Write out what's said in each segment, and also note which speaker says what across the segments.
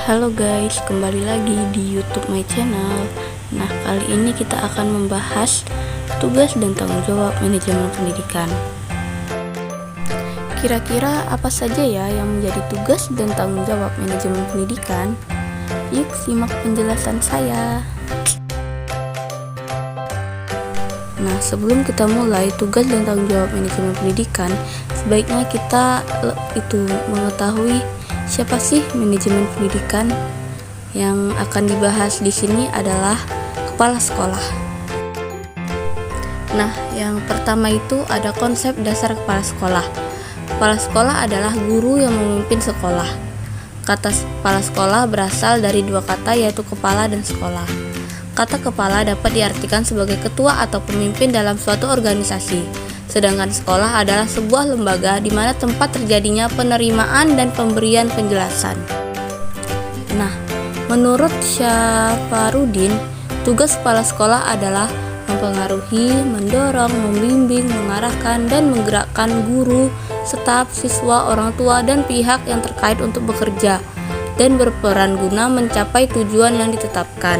Speaker 1: Halo guys, kembali lagi di YouTube my channel. Nah, kali ini kita akan membahas tugas dan tanggung jawab manajemen pendidikan. Kira-kira apa saja ya yang menjadi tugas dan tanggung jawab manajemen pendidikan? Yuk simak penjelasan saya. Nah, sebelum kita mulai tugas dan tanggung jawab manajemen pendidikan, sebaiknya kita mengetahui siapa sih manajemen pendidikan. Yang akan dibahas di sini adalah kepala sekolah. Nah, yang pertama itu ada konsep dasar kepala sekolah. Kepala sekolah adalah guru yang memimpin sekolah. Kata kepala sekolah berasal dari dua kata, yaitu kepala dan sekolah. Kata kepala dapat diartikan sebagai ketua atau pemimpin dalam suatu organisasi. Sedangkan sekolah adalah sebuah lembaga di mana tempat terjadinya penerimaan dan pemberian penjelasan. Nah, menurut Syafarudin, tugas kepala sekolah adalah mempengaruhi, mendorong, membimbing, mengarahkan, dan menggerakkan guru, staf, siswa, orang tua, dan pihak yang terkait untuk bekerja dan berperan guna mencapai tujuan yang ditetapkan.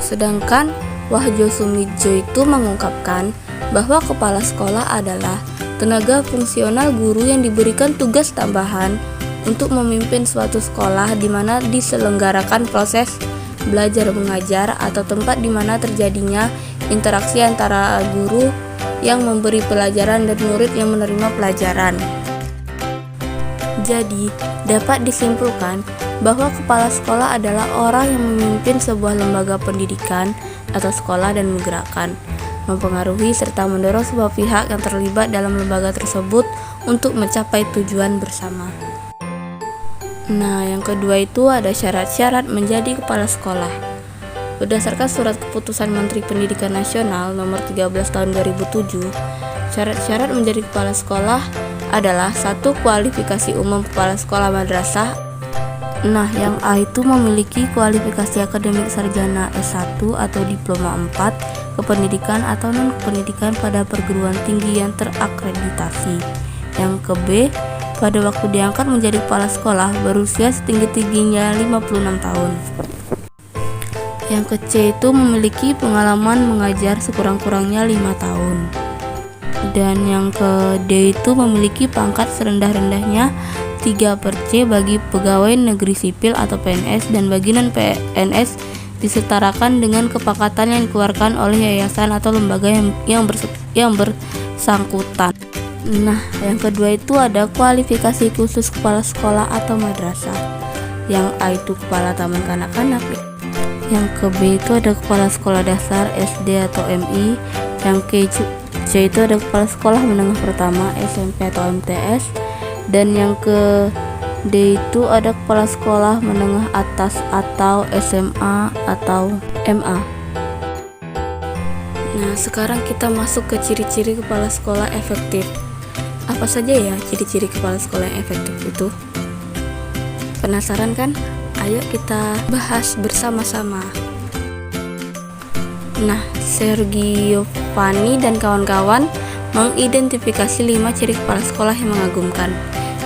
Speaker 1: Sedangkan Wahjo Sumidjo itu mengungkapkan bahwa kepala sekolah adalah tenaga fungsional guru yang diberikan tugas tambahan untuk memimpin suatu sekolah di mana diselenggarakan proses belajar mengajar atau tempat di mana terjadinya interaksi antara guru yang memberi pelajaran dan murid yang menerima pelajaran. Jadi, dapat disimpulkan bahwa kepala sekolah adalah orang yang memimpin sebuah lembaga pendidikan atau sekolah dan menggerakkan, mempengaruhi serta mendorong sebuah pihak yang terlibat dalam lembaga tersebut untuk mencapai tujuan bersama. Nah, yang kedua itu ada syarat-syarat menjadi kepala sekolah. Berdasarkan surat keputusan Menteri Pendidikan Nasional nomor 13 tahun 2007, syarat-syarat menjadi kepala sekolah adalah 1. Kualifikasi umum kepala sekolah madrasah. Nah, yang A itu memiliki kualifikasi akademik sarjana S1 atau diploma 4 kependidikan atau non-kependidikan pada perguruan tinggi yang terakreditasi. Yang ke B, pada waktu diangkat menjadi kepala sekolah berusia setinggi-tingginya 56 tahun. Yang ke C itu memiliki pengalaman mengajar sekurang-kurangnya 5 tahun. Dan yang ke D itu memiliki pangkat serendah-rendahnya 3/C bagi pegawai negeri sipil atau PNS, dan bagi non-PNS disetarakan dengan kepangkatan yang dikeluarkan oleh yayasan atau lembaga yang bersangkutan. Nah, yang kedua itu ada kualifikasi khusus kepala sekolah atau madrasah. Yang A itu kepala taman kanak-kanak. Yang ke B itu ada kepala sekolah dasar SD atau MI. Yang ke C itu ada kepala sekolah menengah pertama SMP atau MTS. Dan yang ke D itu ada kepala sekolah menengah atas atau SMA atau MA. Nah, sekarang kita masuk ke ciri-ciri kepala sekolah efektif. Apa saja ya ciri-ciri kepala sekolah yang efektif itu? Penasaran kan? Ayo kita bahas bersama-sama. Nah, Sergio Fani dan kawan-kawan mengidentifikasi 5 ciri kepala sekolah yang mengagumkan,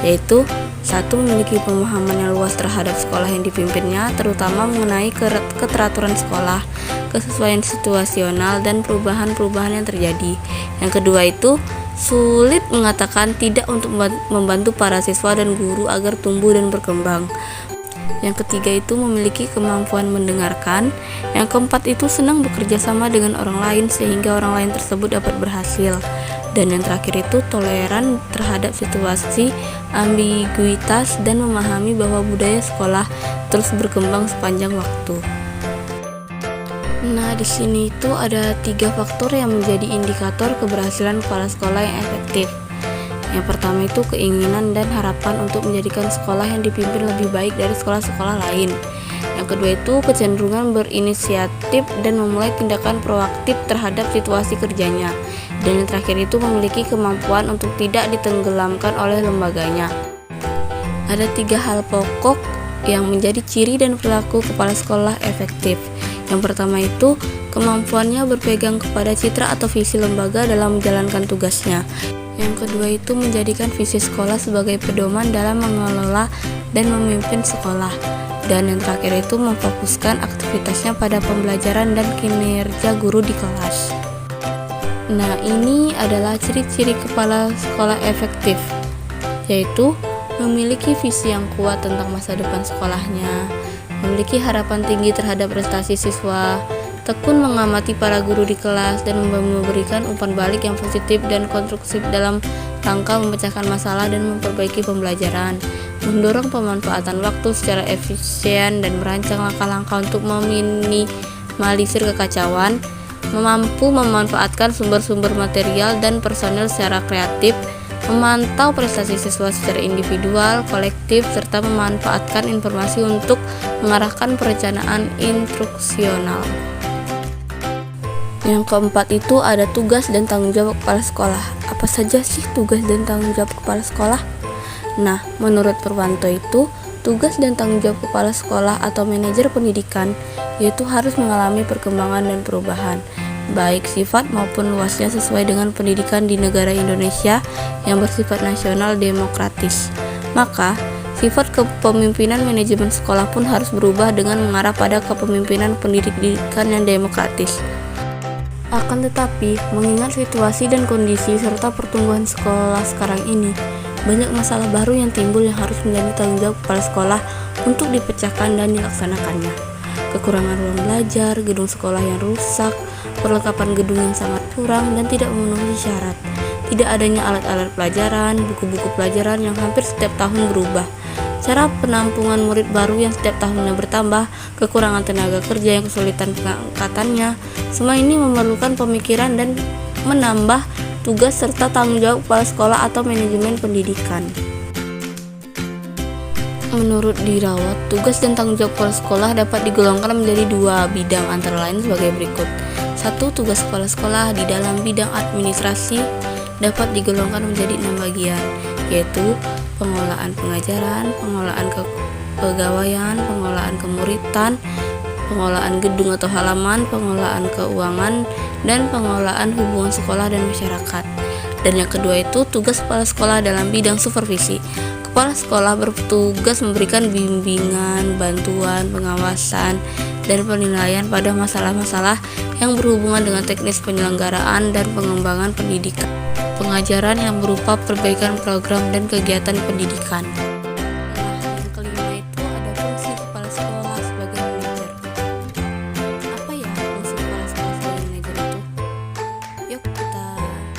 Speaker 1: yaitu 1. Memiliki pemahaman yang luas terhadap sekolah yang dipimpinnya, terutama mengenai keteraturan sekolah, kesesuaian situasional, dan perubahan-perubahan yang terjadi. Yang kedua itu sulit mengatakan tidak untuk membantu para siswa dan guru agar tumbuh dan berkembang. Yang ketiga itu memiliki kemampuan mendengarkan. Yang keempat itu senang bekerja sama dengan orang lain sehingga orang lain tersebut dapat berhasil. Dan yang terakhir itu toleran terhadap situasi ambiguitas dan memahami bahwa budaya sekolah terus berkembang sepanjang waktu. Nah, di sini itu ada 3 faktor yang menjadi indikator keberhasilan kepala sekolah yang efektif. Yang pertama itu keinginan dan harapan untuk menjadikan sekolah yang dipimpin lebih baik dari sekolah-sekolah lain. Yang kedua itu kecenderungan berinisiatif dan memulai tindakan proaktif terhadap situasi kerjanya. Dan yang terakhir itu memiliki kemampuan untuk tidak ditenggelamkan oleh lembaganya. Ada 3 hal pokok yang menjadi ciri dan perilaku kepala sekolah efektif. Yang pertama itu kemampuannya berpegang kepada citra atau visi lembaga dalam menjalankan tugasnya. Yang kedua itu menjadikan visi sekolah sebagai pedoman dalam mengelola dan memimpin sekolah. Dan yang terakhir itu memfokuskan aktivitasnya pada pembelajaran dan kinerja guru di kelas. Nah, ini adalah ciri-ciri kepala sekolah efektif, yaitu memiliki visi yang kuat tentang masa depan sekolahnya, memiliki harapan tinggi terhadap prestasi siswa, tekun mengamati para guru di kelas, dan memberikan umpan balik yang positif dan konstruktif dalam rangka memecahkan masalah dan memperbaiki pembelajaran, mendorong pemanfaatan waktu secara efisien dan merancang langkah-langkah untuk meminimalisir kekacauan, mampu memanfaatkan sumber-sumber material dan personel secara kreatif, memantau prestasi siswa secara individual, kolektif, serta memanfaatkan informasi untuk mengarahkan perencanaan instruksional. Yang keempat itu ada tugas dan tanggung jawab kepala sekolah. Apa saja sih tugas dan tanggung jawab kepala sekolah? Nah, menurut Purwanto itu, tugas dan tanggung jawab kepala sekolah atau manajer pendidikan yaitu harus mengalami perkembangan dan perubahan, baik sifat maupun luasnya sesuai dengan pendidikan di negara Indonesia yang bersifat nasional demokratis. Maka, sifat kepemimpinan manajemen sekolah pun harus berubah dengan mengarah pada kepemimpinan pendidikan yang demokratis. Akan tetapi, mengingat situasi dan kondisi serta pertumbuhan sekolah sekarang ini, banyak masalah baru yang timbul yang harus menjadi tanggung jawab kepala sekolah untuk dipecahkan dan dilaksanakannya. Kekurangan ruang belajar, gedung sekolah yang rusak, perlengkapan gedung yang sangat kurang dan tidak memenuhi syarat, tidak adanya alat-alat pelajaran, buku-buku pelajaran yang hampir setiap tahun berubah, cara penampungan murid baru yang setiap tahunnya bertambah, kekurangan tenaga kerja yang kesulitan pengangkatannya. Semua ini memerlukan pemikiran dan menambah tugas serta tanggung jawab kepala sekolah atau manajemen pendidikan. Menurut Dirawat, tugas dan tanggung jawab kepala sekolah dapat digolongkan menjadi dua bidang antara lain sebagai berikut. 1. Tugas kepala sekolah di dalam bidang administrasi dapat digolongkan menjadi 6 bagian, yaitu pengelolaan pengajaran, pengelolaan kepegawaian, pengelolaan kemuritan, pengelolaan gedung atau halaman, pengelolaan keuangan, dan pengelolaan hubungan sekolah dan masyarakat. Dan yang kedua itu tugas kepala sekolah dalam bidang supervisi. Kepala sekolah bertugas memberikan bimbingan, bantuan, pengawasan, dan penilaian pada masalah-masalah yang berhubungan dengan teknis penyelenggaraan dan pengembangan pendidikan, pengajaran yang berupa perbaikan program dan kegiatan pendidikan. Nah, yang kelima itu ada fungsi kepala sekolah sebagai manajer. Apa ya fungsi kepala sekolah sebagai manajer itu? Yuk kita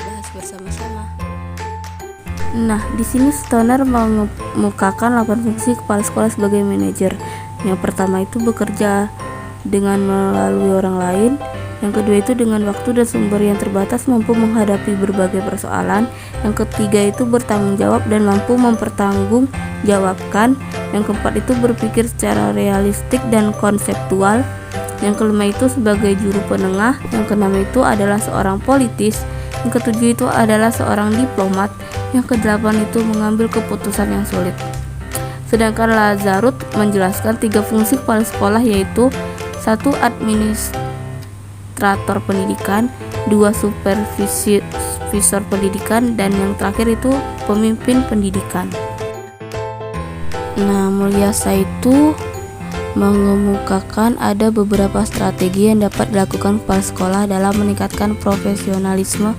Speaker 1: bahas bersama-sama. Nah, di sini Stoner mengemukakan 8 fungsi kepala sekolah sebagai manajer. Yang pertama itu bekerja dengan melalui orang lain. Yang kedua itu dengan waktu dan sumber yang terbatas mampu menghadapi berbagai persoalan. Yang ketiga itu bertanggung jawab dan mampu mempertanggungjawabkan. Yang keempat itu berpikir secara realistik dan konseptual. Yang kelima itu sebagai juru penengah. Yang keenam itu adalah seorang politis. Yang ketujuh itu adalah seorang diplomat. Yang kedelapan itu mengambil keputusan yang sulit. Sedangkan Lazarus menjelaskan 3 fungsi kepala sekolah, yaitu 1. Administrator pendidikan, 2. Supervisor pendidikan, dan yang terakhir itu pemimpin pendidikan. Nah, Mulyasa itu mengemukakan ada beberapa strategi yang dapat dilakukan kepala sekolah dalam meningkatkan profesionalisme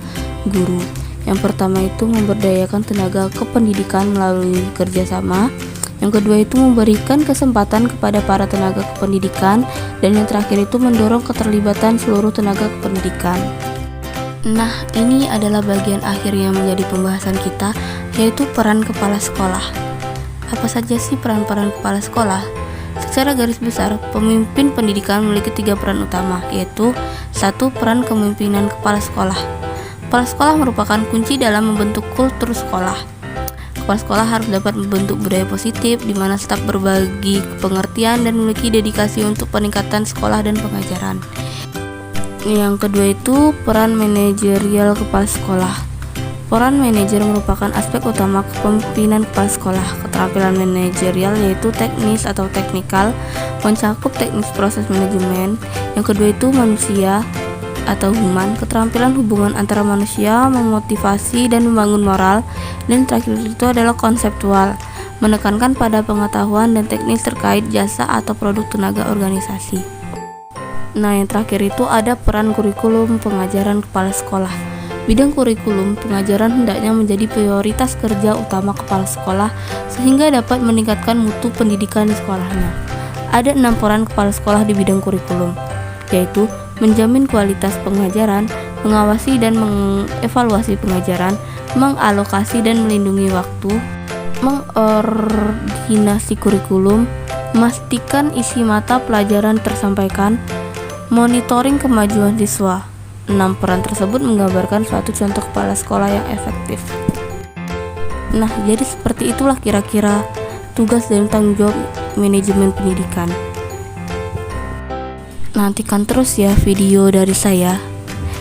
Speaker 1: guru. Yang pertama itu memberdayakan tenaga kependidikan melalui kerjasama. Yang kedua itu memberikan kesempatan kepada para tenaga kependidikan. Dan yang terakhir itu mendorong keterlibatan seluruh tenaga kependidikan. Nah, ini adalah bagian akhir yang menjadi pembahasan kita, yaitu peran kepala sekolah. Apa saja sih peran-peran kepala sekolah? Secara garis besar, pemimpin pendidikan memiliki 3 peran utama, yaitu 1. Peran kepemimpinan kepala sekolah. Kepala sekolah merupakan kunci dalam membentuk kultur sekolah. Kepala sekolah harus dapat membentuk budaya positif, di mana staf berbagi pengertian dan memiliki dedikasi untuk peningkatan sekolah dan pengajaran. Yang kedua itu peran manajerial kepala sekolah. Peran manajer merupakan aspek utama kepemimpinan kepala sekolah. Keterampilan manajerial yaitu teknis atau teknikal, mencakup teknis proses manajemen. Yang kedua itu manusia atau human, keterampilan hubungan antara manusia, memotivasi dan membangun moral. Dan terakhir itu adalah konseptual, menekankan pada pengetahuan dan teknis terkait jasa atau produk tenaga organisasi. Nah, yang terakhir itu ada peran kurikulum pengajaran kepala sekolah. Bidang kurikulum pengajaran hendaknya menjadi prioritas kerja utama kepala sekolah sehingga dapat meningkatkan mutu pendidikan di sekolahnya. Ada 6 peran kepala sekolah di bidang kurikulum, yaitu menjamin kualitas pengajaran, mengawasi dan mengevaluasi pengajaran, mengalokasi dan melindungi waktu, mengordinasi kurikulum, memastikan isi mata pelajaran tersampaikan, monitoring kemajuan siswa. 6 peran tersebut menggambarkan suatu contoh kepala sekolah yang efektif. Nah, jadi seperti itulah kira-kira tugas dan tanggung jawab manajemen pendidikan. Nantikan terus ya video dari saya.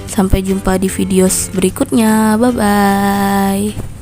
Speaker 1: Sampai jumpa di video berikutnya. Bye-bye.